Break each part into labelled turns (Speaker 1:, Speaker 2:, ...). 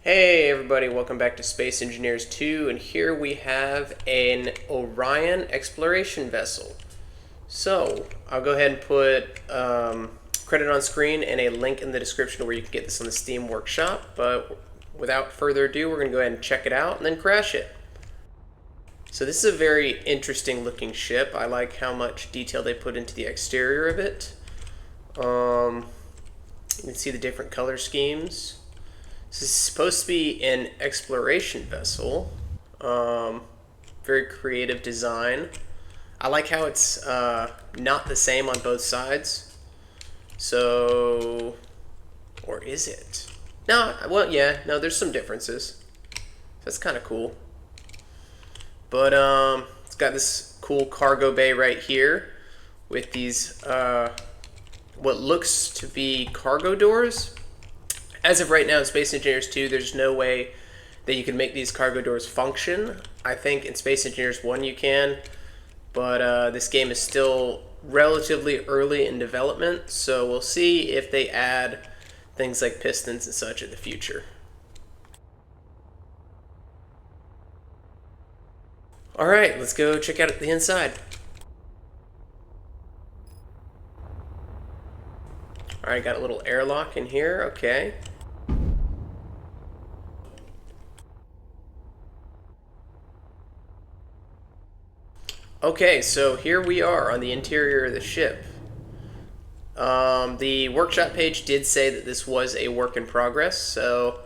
Speaker 1: Hey everybody, welcome back to Space Engineers 2, and here we have an Orion Exploration vessel. So, I'll go ahead and put credit on screen and a link in the description where you can get this on the Steam Workshop, but without further ado, we're going to go ahead and check it out and then crash it. So this is a very interesting looking ship. I like how much detail they put into the exterior of it. You can see the different color schemes. This is supposed to be an exploration vessel. Very creative design. I like how it's not the same on both sides. So, or is it? No, well, yeah, no, there's some differences. That's kind of cool. But it's got this cool cargo bay right here with these what looks to be cargo doors. As of right now in Space Engineers 2, there's no way that you can make these cargo doors function. I think in Space Engineers 1 you can, but this game is still relatively early in development, so we'll see if they add things like pistons and such in the future. Alright, let's go check out the inside. Alright, got a little airlock in here, okay. Okay, so here we are on the interior of the ship. The workshop page did say that this was a work in progress, so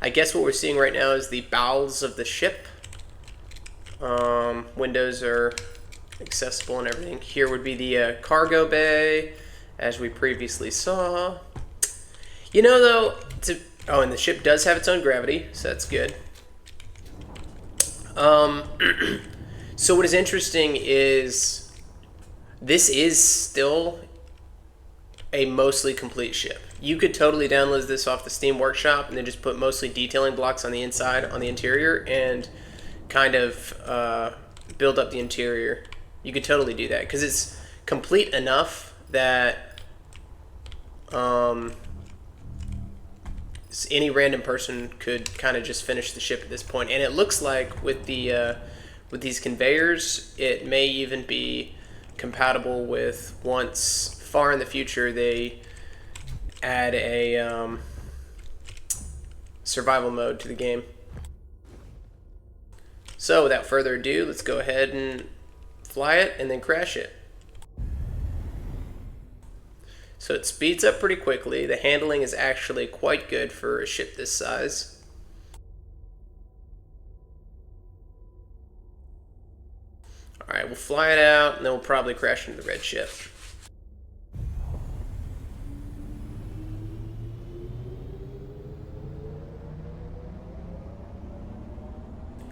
Speaker 1: I guess what we're seeing right now is the bowels of the ship. Windows are accessible and everything. Here would be the cargo bay, as we previously saw. You know, though, oh, and the ship does have its own gravity, so that's good. So what is interesting is this is still a mostly complete ship. You could totally download this off the Steam Workshop and then just put mostly detailing blocks on the inside, on the interior, and kind of build up the interior. You could totally do that because it's complete enough that any random person could kind of just finish the ship at this point. And it looks like with the with these conveyors, it may even be compatible with, once far in the future they add a survival mode to the game. So without further ado, let's go ahead and fly it and then crash it. So it speeds up pretty quickly. The handling is actually quite good for a ship this size. Alright, we'll fly it out and then we'll probably crash into the red ship.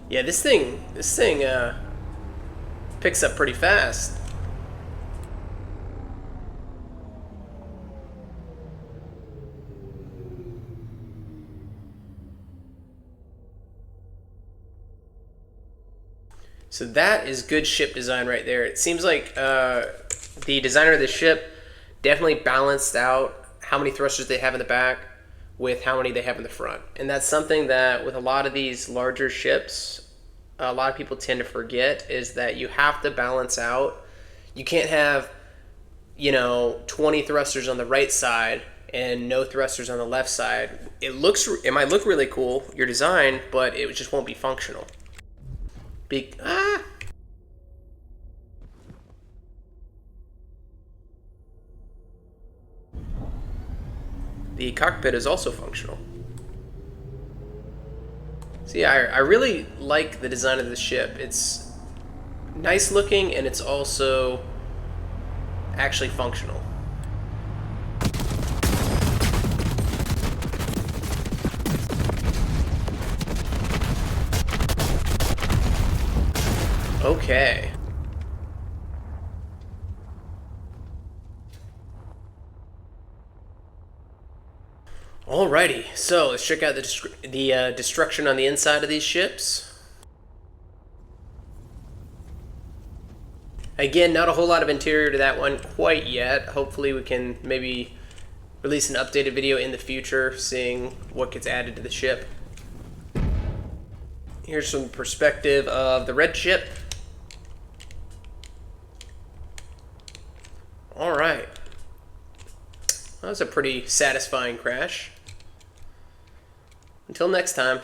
Speaker 1: Yeah, this thing picks up pretty fast. So that is good ship design right there. It seems like the designer of the ship definitely balanced out how many thrusters they have in the back with how many they have in the front. And that's something that with a lot of these larger ships, a lot of people tend to forget, is that you have to balance out. You can't have, 20 thrusters on the right side and no thrusters on the left side. It might look really cool, your design, but it just won't be functional. The cockpit is also functional. So yeah, I really like the design of this ship. It's nice looking and it's also actually functional. Okay. Alrighty, so let's check out the destruction on the inside of these ships. Again, not a whole lot of interior to that one quite yet. Hopefully we can maybe release an updated video in the future, seeing what gets added to the ship. Here's some perspective of the red ship. All right. That was a pretty satisfying crash. Until next time.